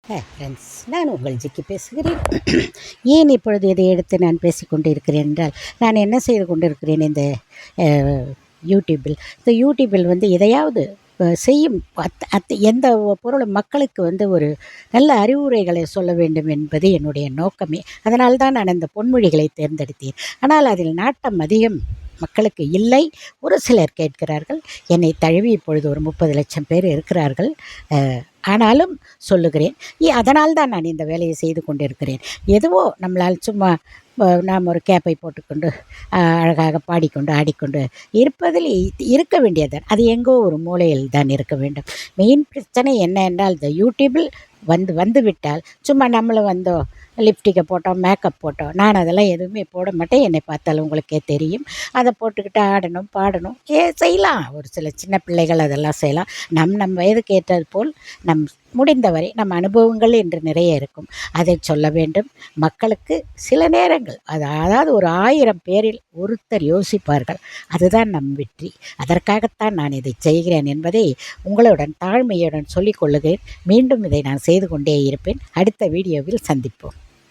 Friends, நான் உங்கள் ஜிக்கி பேசுகிறேன். ஏன் இப்பொழுது இதை எடுத்து நான் பேசிக்கொண்டு இருக்கிறேன் என்றால், நான் என்ன செய்து கொண்டு இருக்கிறேன் இந்த யூடியூப்பில். இந்த யூடியூப்பில் எதையாவது செய்யும் எந்த பொருளும் மக்களுக்கு ஒரு நல்ல அறிவுரைகளை சொல்ல வேண்டும் என்பது என்னுடைய நோக்கமே. அதனால்தான் நான் அந்த பொன்மொழிகளை தேர்ந்தெடுத்தேன். ஆனால் அதில் நாட்டம் அதிகம் மக்களுக்கு இல்லை. ஒரு சிலர் கேட்கிறார்கள். என்னை தழுவி இப்பொழுது ஒரு 30 லட்சம் பேர் இருக்கிறார்கள். ஆனாலும் சொல்லுகிறேன். அதனால்தான் நான் இந்த வேலையை செய்து கொண்டிருக்கிறேன். எதுவோ நம்மளால் சும்மா நாம் ஒரு கேப்பை போட்டுக்கொண்டு அழகாக பாடிக்கொண்டு ஆடிக்கொண்டு இருப்பதில் இருக்க வேண்டியதுதான். அது எங்கோ ஒரு மூலையில் தான் இருக்க வேண்டும். மெயின் பிரச்சனை என்ன என்றால், இந்த யூடியூபில் வந்துவிட்டால் சும்மா நம்மளும் வந்தோம், லிப்ஸ்டிக்கை போட்டோம், மேக்கப் போட்டோம். நான் அதெல்லாம் எதுவுமே போட மாட்டேன். என்னை பார்த்தாலும் உங்களுக்கே தெரியும். அதை போட்டுக்கிட்டு ஆடணும் பாடணும் செய்யலாம். ஒரு சில சின்ன பிள்ளைகள் அதெல்லாம் செய்யலாம். நம் வயதுக்கு ஏற்றது போல் முடிந்தவரை நம் அனுபவங்கள் என்று நிறைய இருக்கும். அதை சொல்ல வேண்டும் மக்களுக்கு. சில நேரங்கள் அதாவது ஒரு 1000 பேரில் ஒருத்தர் யோசிப்பார்கள். அதுதான் நம் வெற்றி. அதற்காகத்தான் நான் இதை செய்கிறேன் என்பதை உங்களுடன் தாழ்மையுடன் சொல்லிக் கொள்ளுகிறேன். மீண்டும் இதை நான் செய்து கொண்டே இருப்பேன். அடுத்த வீடியோவில் சந்திப்போம்.